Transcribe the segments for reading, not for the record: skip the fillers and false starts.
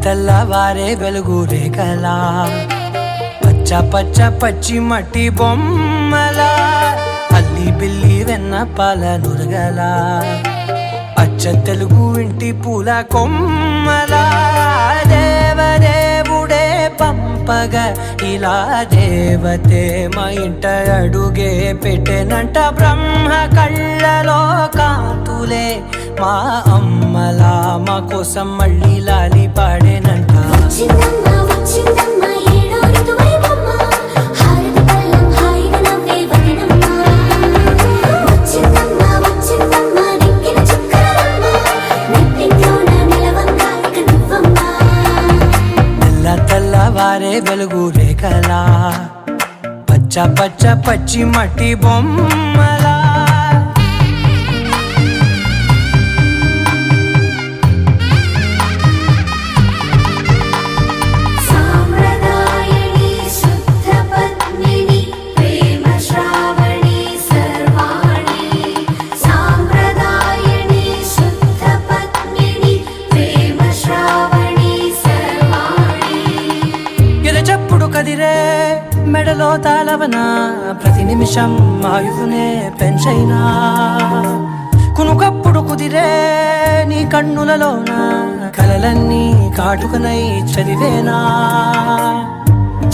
తెల్లవారే వెలుగు రేఖలా పచ్చ పచ్చ పచ్చి మట్టి బొమ్మలా అల్లి బిల్లి వెన్న పాల నురగలా అచ్చ తెలుగు ఇంటి పూల కొమ్మలా దేవదేవుడే పంపగ ఇలా దేవతే మా ఇంట అడుగే పెట్టెనంట బ్రహ్మ కళ్ళలో కాంతులే మా అమ్మలా మా కోసం మళ్ళీ లాలి పాడేనంట తెల్లవారే వెలుగు రేఖలా పచ్చ పచ్చ పచ్చి మట్టి బొమ్మలా కదిరే మెడలో తాళవన ప్రతి నిమిషం ఆయుధునే పెంచైనా కునుకప్పుడు కుదిరే నీ కన్నులలోన కలలన్నీ కాటుకనై చదివేనా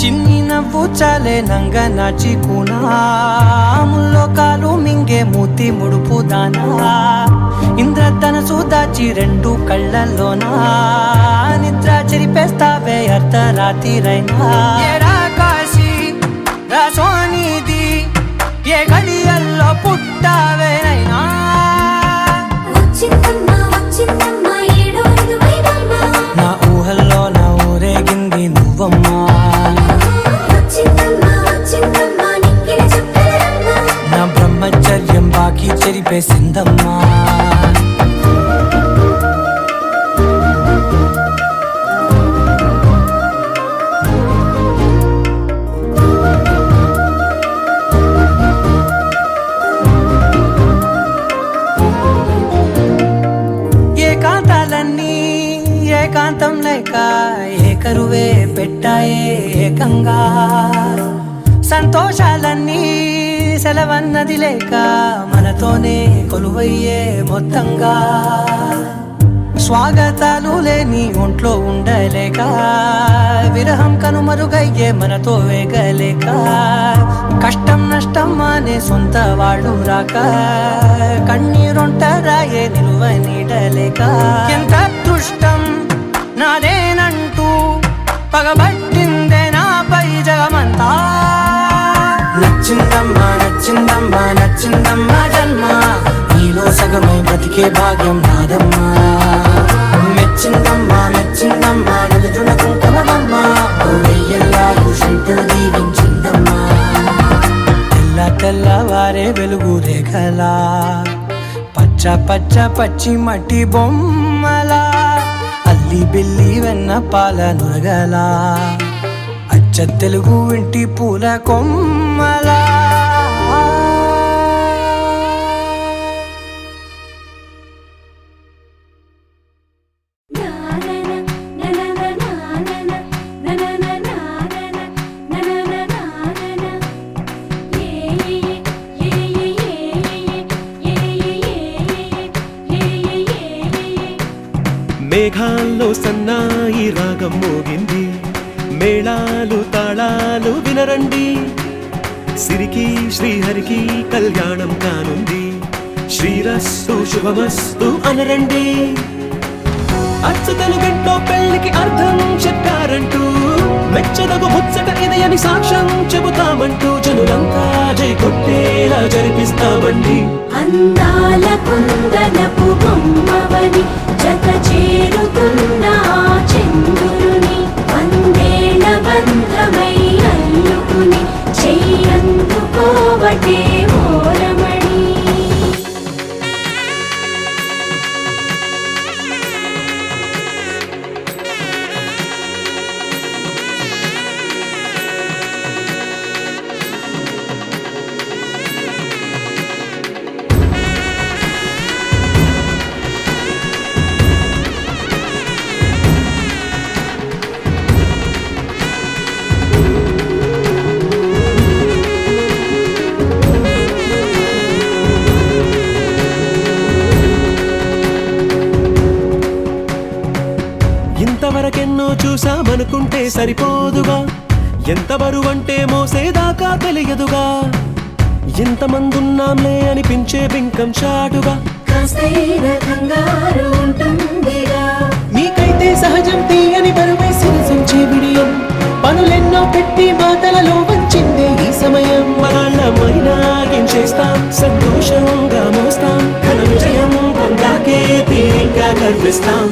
చిన్ని నవ్వు చాలే నంగ నాచి కూనాముల్లో కాలు మింగే మూతి ముడుపు దానా ఇంద్రధనసు దాచి రెండు కళ్ళల్లోనా నిద్ర చెరిపేస్తావే అర్ధరాత్రిరైనా కాశీ రాసోనిది ఏ గడియల్లో పుట్టావేనైనా నా ఊహల్లో నా ఊరేగింది నువ్వమ్మా నా బ్రహ్మచర్యం బాకీ చెరిపేసిందమ్మా ఏకాంతం లేక ఏకరువే పెట్టాయే ఏకంగా సంతోషాలన్నీ సెలవన్నది లేక మనతోనే కొలువయ్యే మొత్తంగా స్వాగతాలు లేని ఒంట్లో ఉండలేక విరహం కనుమరుగయ్యే మనతో వేగలేక కష్టం నష్టం అనే సొంత వాడు రాక కన్నీరొంటరాయే నిలువ నీడలేక ఎంత అదృష్టం నాదేనంటూ పగబట్టిందే నాపై జగమంతా నచ్చిందమ్మా నచ్చిందమ్మా నచ్చిందమ్మా జన్మ నీలో సగమై బ్రతికే భాగ్యం నాదమ్మా మెచ్చిందమ్మా మెచ్చిందమ్మా నలుదున కుంకుమమ్మా వెయ్యల్లా శంకరు దీవించిందమ్మా తెల్లవారే వెలుగు రేఖలా పచ్చ పచ్చ పచ్చి మట్టి బొమ్మలా అల్లి బిల్లి వెన్న పాల నురగలా అచ్చ తెలుగు ఇంటి పూల కొమ్మలా మేఘాల్లో సన్నాయి రాగం మోగింది మేళాలు తాళాలు వినరండి సిరికి శ్రీహరికి కళ్యాణం కానుంది శ్రీరస్తు శుభమస్తు అనరండి అచ్చు తెలుగింట్లో పెళ్లికి అర్థం చెప్పారంటూ మెచ్చదగు ముచ్చట ఇది అని సాక్ష్యం చెబుతామంటూ జనులంతా జై కొట్టేలా జరిపిస్తామండి అందాల కుందనపు బొమ్మవని జత చేరుతున్న చంద్రుని వందేళ్ల బంధమై అల్లుకుని చెయ్యందుకోవటే ఓరమణి చూసామనుకుంటే సరిపోదుగా, ఎంత బరువంటే మోసేదాకా తెలియదుగా, ఇంతమందున్నాంలే అనిపించే బింకం చాటుగా కాస్తైన కంగారు ఉంటుందిగా. మీకైతే సహజం తీయని బరువై సిరసించే బిడియం, పనులెన్నో పెట్టి మాటలలో వంచిందే ఈ సమయం. మనాళ్ళమైనా ఏం చేస్తాం, సంతోషంగా మోస్తాం, ఘన విజయం పొందాకే తీరిగ్గా గర్విస్తాం.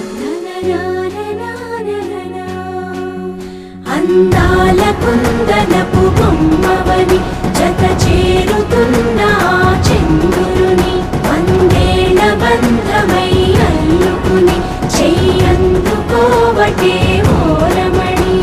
అందాల కుందనపు బొమ్మవని జత చేరుతున్న ఆ చంద్రుని వందేళ్ల బంధమై అల్లుకుని చెయ్యందుకోవటే ఓరమణి.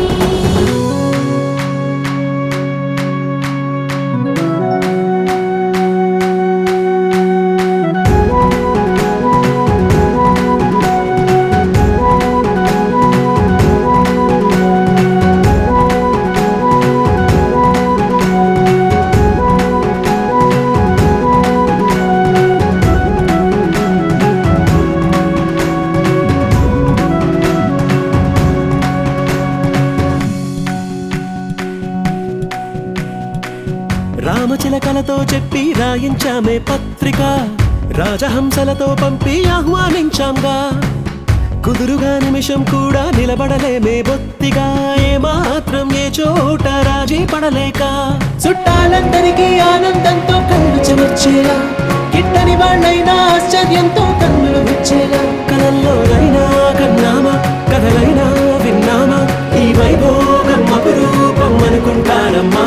రామచిలకలతో చెప్పి రాయించామే పత్రిక, రాజహంసలతో పంపి ఆహ్వానించాంగా, కుదురుగా నిమిషం కూడా నిలబడలేమే బొత్తిగా, ఏమాత్రం ఏ చోట రాజీ పడలేక. చుట్టాలందరికీ ఆనందంతో కళ్ళు చెమర్చేలా, గిట్టని వాళ్ళైనా ఆశ్చర్యంతో కన్నులు విచ్చేలా. కలల్లోనైనా కన్నామా, కథలైనా విన్నామా, ఈ వైభోగం అపురూపం అనుకుంటానమ్మా.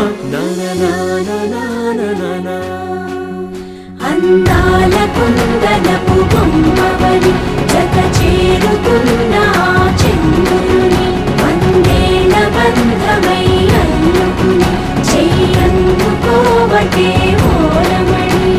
అందాల కుందనపు బొమ్మవని జత చేరుతున్న ఆ చంద్రుని వందేళ్ల బంధమై అల్లుకుని చెయ్యందుకోవటే ఓరమణి.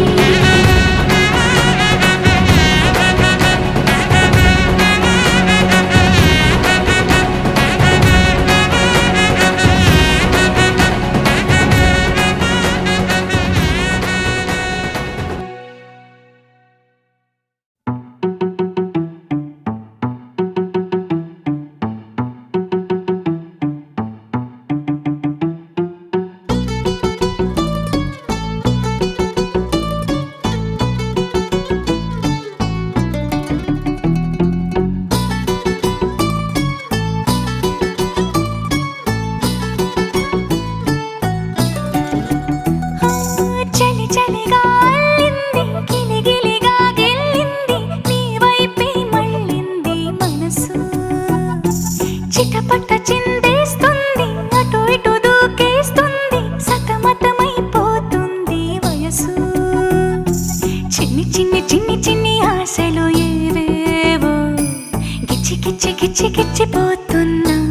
చిటపట చిందేస్తుంది, అటు ఇటు దూకేస్తుంది, సతమతమైపోతుంది వయసు. చిన్ని చిన్ని చిన్ని చిన్ని ఆశలు ఏవేవో గిచ్చి గిచ్చి గిచ్చి గిచ్చిపోతున్నాయే.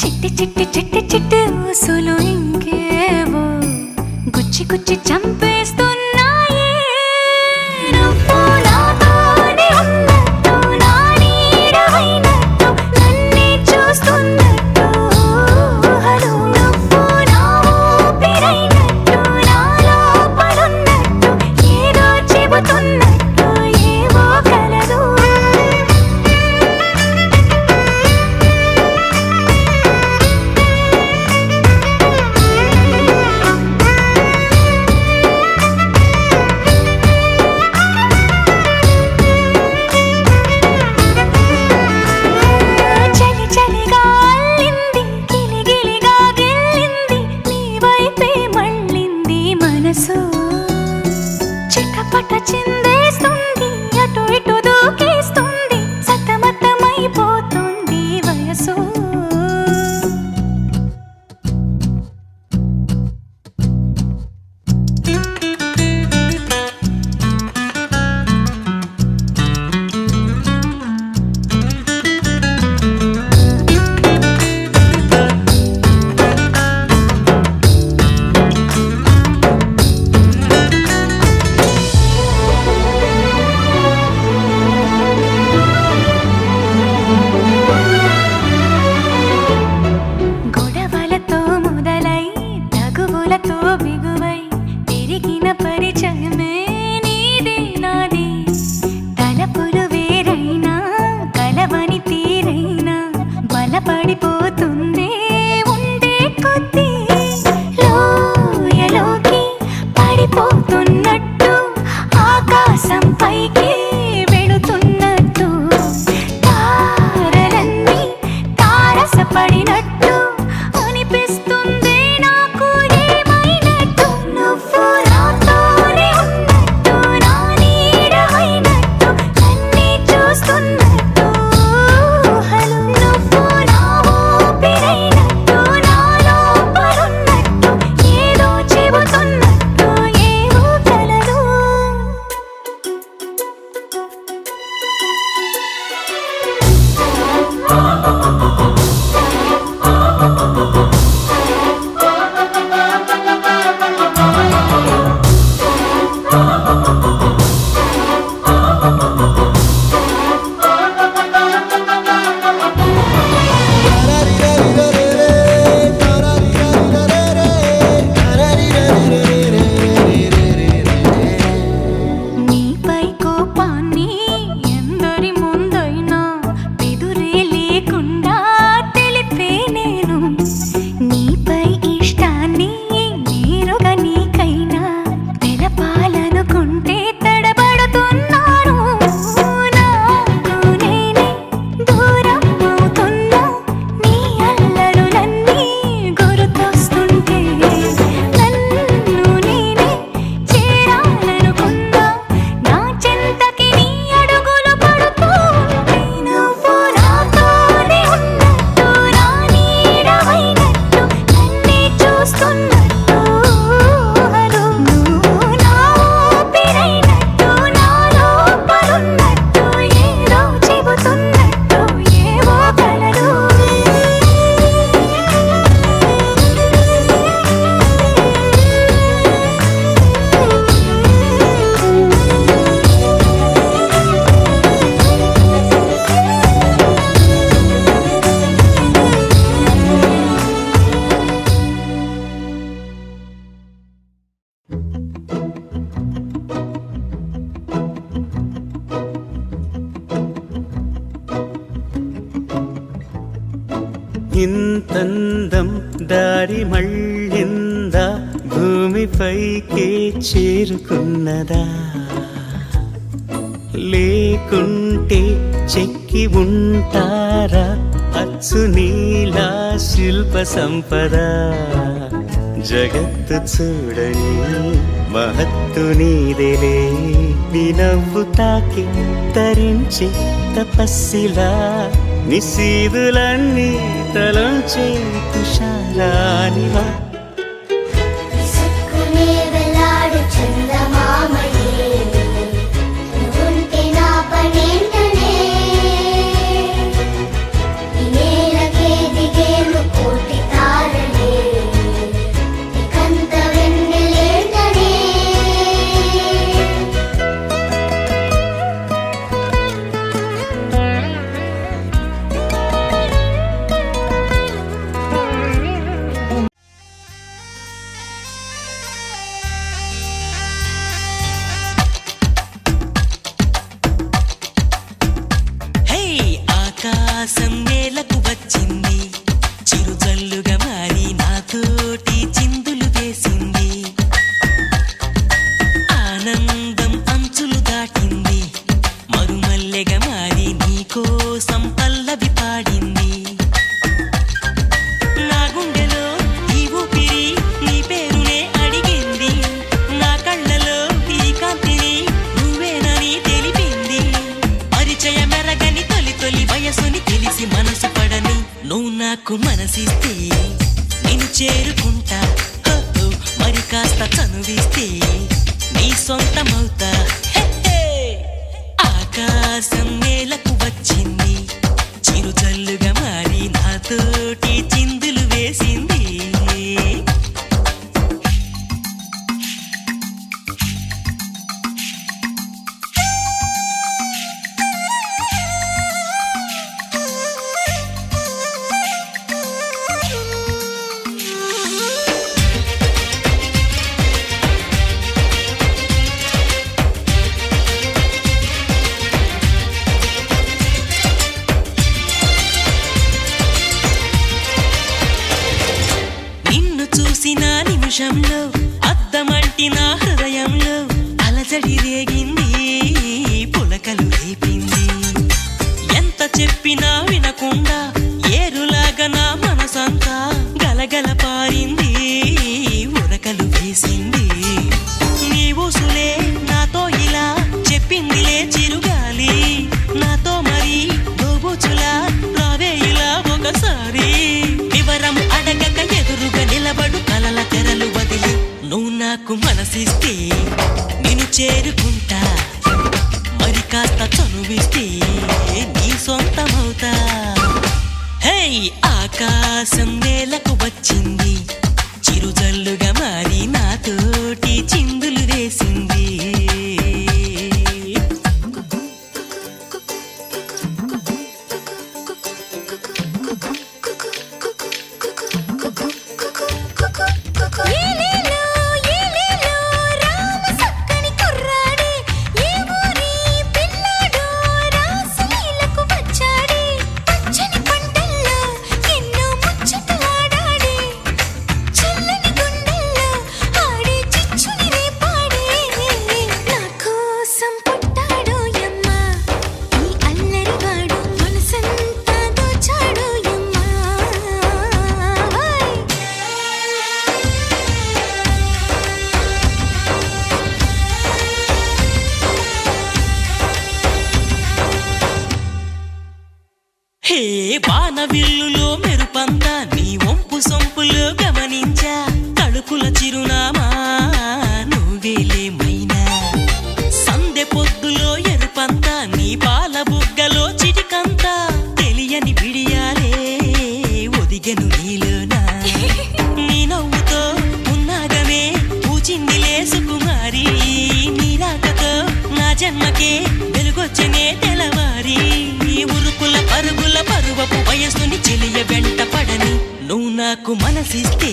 చిట్టి చిట్టి చిట్టి చిట్టి ఊసులు ఇంకేవో గుచ్చి గుచ్చి చంపేస్తున్నాయే. నువ్వు నాతోనే ఉన్నట్టు, నా నీడవైనట్టు, నన్నే చూస్తున్నట్టు ఊహలు. నువ్వు నా ఊపిరైనట్టు, నా లోపలున్నట్టు, ఏదో చెబుతున్నట్టు ఏవో కలదు. చలి చలిగా అల్లింది, గిలిగిలిగా గిల్లింది, నీ వైపే మళ్ళింది మనసు. చిటపట చిందేస్తుంది, అటు ఇటు దూకేస్తుంది, సతమతమైపోతుంది వయసు. గొడవలతో మొదలై తగువులతో బిగువై తిరిగిన పరిచయమే నీది నాది. తలపులు వేరైనా కలవని తీరైనా దారి మళ్ళిందా భూమిపైకే చేరుకున్నదా లేకుంటే చెక్కి ఉంటారా అచ్చు నీలా శిల్ప సంపద జగత్తు చూడని మహత్తు నీదేలే నీ నవ్వు తాకి తరించి తపస్సిలా నిశీదులన్నీ తలంచే తుషారానివా ఆకాశం నేలకు వచ్చింది చిరుజల్లుగా మారి నాతోటి చిందులు వేసింది ఆనందం అంచులు దాటింది మరుమల్లెగా మారి నీకోసం పల్లవి పాడింది నా గుండెలో ఈ ఊపిరి నీ పేరునే అడిగింది నా కళ్ళలో ఈ కాంతిని నువ్వేనని తెలిపింది పరిచయ మెరగని తొలి వయసుని తెలిసి మనసు పడని నువ్వు నాకు మనసిస్తే నేను చేరుకుంటా మరి కాస్త చనువిస్తే నీ సొంతమవుతా ఆకాశం నేలకు వచ్చింది చిరుజల్లుగా మారి నాతోటి చిందులు వేసింది నిమిషంలో అద్దమంటి నా హృదయంలో అలజడి రేగింది పులకలు రేపింది ఎంత చెప్పినా వినకుండా ఏరులాగా నా మనసంతా గలగల పారింది ఉరకలు వేసింది నీ ఊసులే నాతో ఇలా చెప్పిందిలే చిరుగాలి నాతో మరి దోబుచులా రావే ఇలా ఒకసారి వివరం అడగక ఎదురుగా నిలబడు కలల తెరలు వదిలి నువ్వు నాకు మనసిస్తే నేను చేరుకుంటా మరి కాస్త చనువిస్తే నీ సొంతమవుతా హే ఆకాశం నేలకు వచ్చింది చిరుజల్లుగా మారి నాతోటి చిందులు వేసింది హే వానవిల్లులో మెరుపంతా నీ వంపు సొంపులో గమనించా తడుకుల చిరునామా నువ్వేలే మైనా సందె పొద్దులో ఎరుపంతా నీ పాల బుగ్గలో చిటికంతా తెలియని బిడియాలే ఒదిగెను నీలోనా నీ నవ్వుతో ఉన్నాగమే పూచిందిలే సుకుమారి నీ రాకతో నా జన్మకే వెలుగొచ్చనే తెలవారి ఉరుకుల పరుగుల పరువపు వయసుని చెలియ వెంట పడని నువ్వు నాకు మనసిస్తే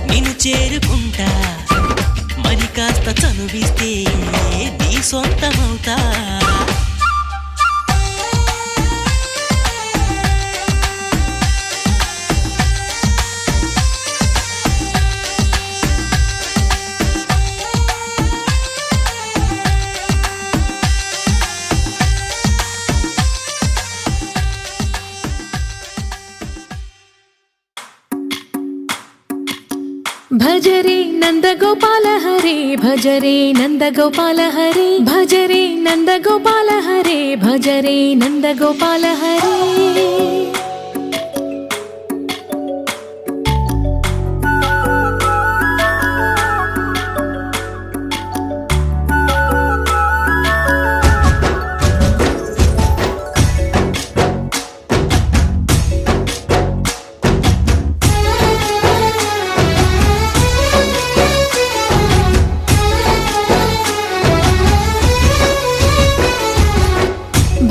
నేను చేరుకుంటా మరి కాస్త చనువిస్తే నీ సొంతమవుతా భజరే నందగోపాల హరే భజరే నందగోపాల హరే భజరే నందగోపాల హరే భజరే నందగోపాల హరే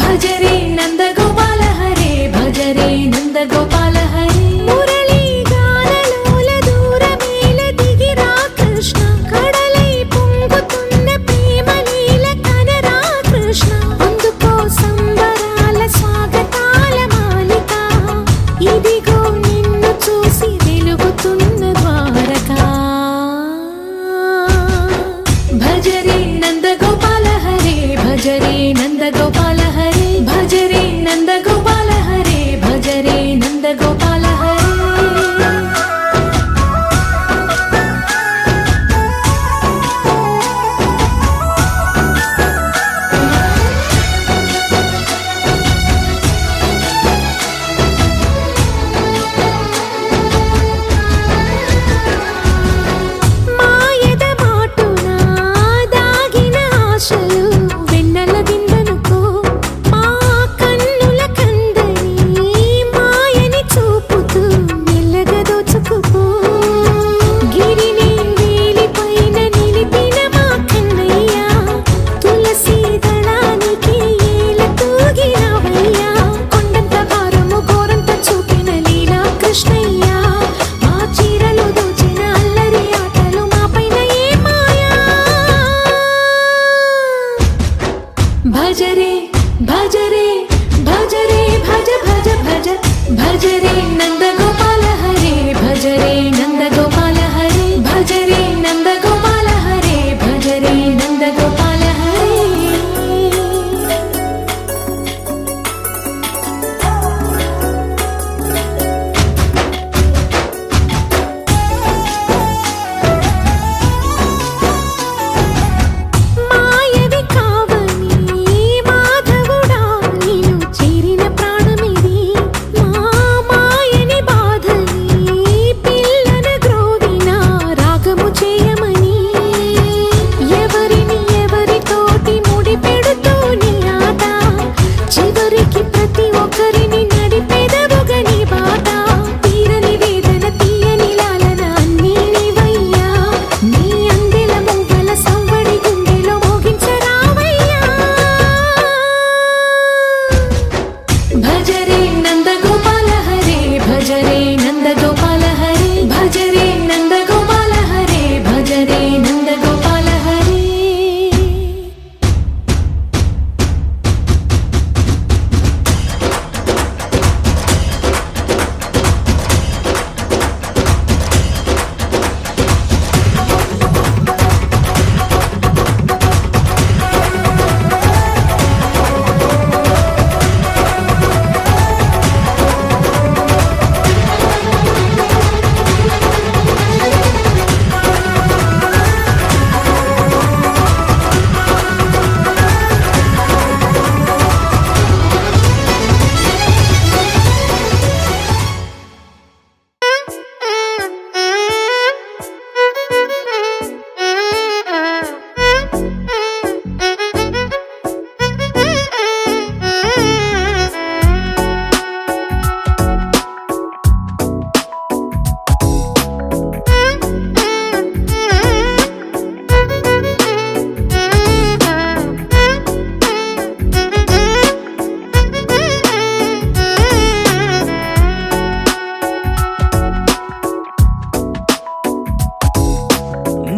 భజరే నందగోపాల హరే భజరే నందగోపాల హరే మురళీ గానలోల దూరమేల దిగిరా కృష్ణ కడలై పొంగుతున్న ప్రేమలీల కనరా కృష్ణ అందుకో సంబరాల స్వాగతాల మాలిక ఇదిగో నిన్ను చూసి వెలుగుతున్న ద్వారకా భజరే నందగోపాల హరే భజరే నందగోపాల హరే భజరే నందగోపాల హరే భజరే నందగోపాల హరే మాయద మాటున దాగిన ఆశలు వెన్నెల దిండనుకో మా కన్నుల కందని మాయని చూపుతూ మెల్లగా దోచుకుపో గిరిని వేలిపైన నిలిపిన మా కన్నయ్య తులసి దళానికి ఏల తూగినవయ్యా కొండంత భారము గోరంత చూపిన లీలా కృష్ణయ్య మా చీరలు దోచిన అల్లరి ఆటలు మా పైన ఏ మాయా భజరే భజరే భజరే భజ భజ భజ భజరే నందగోపాల హరే భజరే నందగోపాల హరే భజరే నందగోపాల హరే భజరే నందగోపాల హరే మాయవి కావని మాధవుడా నీను చేరిన ప్రాణమిది మా మాయని బాధని పిల్లన గ్రోవిన రాగము చేయమని ఎవరిని ఎవరితోటి ముడి పెడుతూని ఆట చివరికి ప్రతి ఒక్కరిని నడిపెదవుగని బాట తీరని వేదన తీయని లాలన అన్నీ నీవయ్యా నీ అందెల మువ్వల సవ్వడి గుండెలో మోగించరావయ్యా భజరే నందగోపాల హరే భజరే నందగోపాల హరే భజరే నందగోపాల హరే భజరే నందగోపాల హరే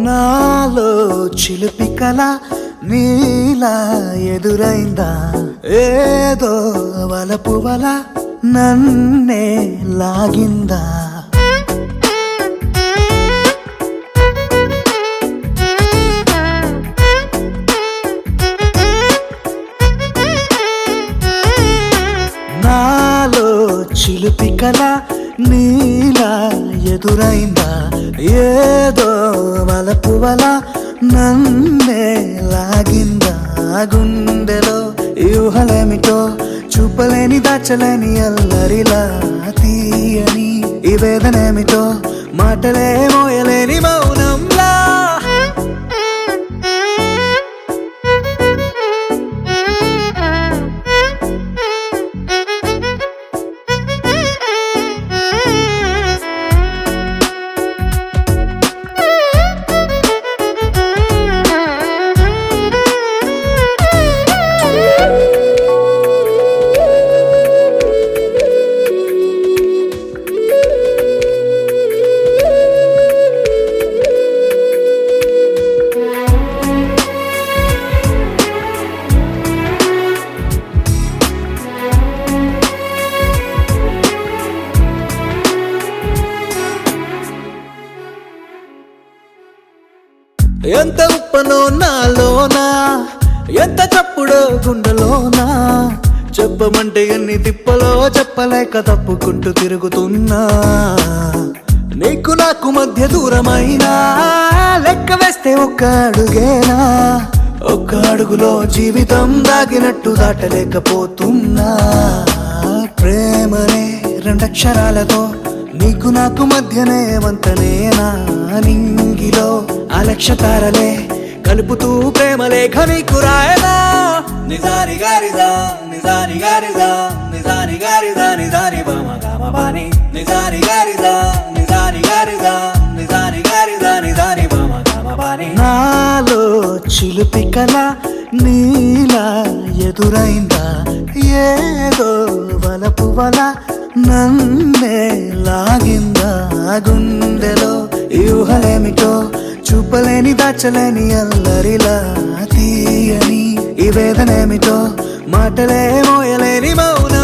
నాలో చిలిపి కల నీలా ఎదురైందా ఏదో వలపు వల నన్నే లాగిందా నాలో చిలిపి కల నీలా ఎదురైందా ఏదో వలపువల నన్నే లాగిందా గుండెలో యూహలేమిటో చూపలేని దాచలేని అల్లరిలా తీయని ఈ వేదనేమిటో మాటలే మోయలేని మౌనంలా ఎంత ఉప్పనో నాలోనా ఎంత చప్పుడో గుండెలోనా చెప్పమంటే ఎన్ని తిప్పలో చెప్పలేక తప్పుకుంటూ తిరుగుతున్నా నీకు నాకు మధ్య దూరమైనా లెక్క వేస్తే ఒక్క అడుగేనా ఒక్క అడుగులో జీవితం దాగినట్టు దాటలేకపోతున్నా ప్రేమనే రెండక్షరాలతో నీకు నాకు మధ్యనే వంతనేనా నింగిలో అలక్షతారలే కలుపుతూ ప్రేమ లేఖ నీకు రాయనా నిజారి గారిజా నిజారి గారిజా నిజారి గారిజా నిజారి బామ గామ బాని నిజారి గారిజా నిజారి గారిజా నిజారి గారిజా నిజారి బామ గామ బాని నాలో చిలుపి కల నీలా ఎదురైందా ఏదో వలపు వల నన్నే లాగిందా గుండెలో యూహలేమిటో చూపలేని దాచలేని అల్లరిలా తీయని ఈ వేదనేమిటో మాటలే మోయలేని మౌన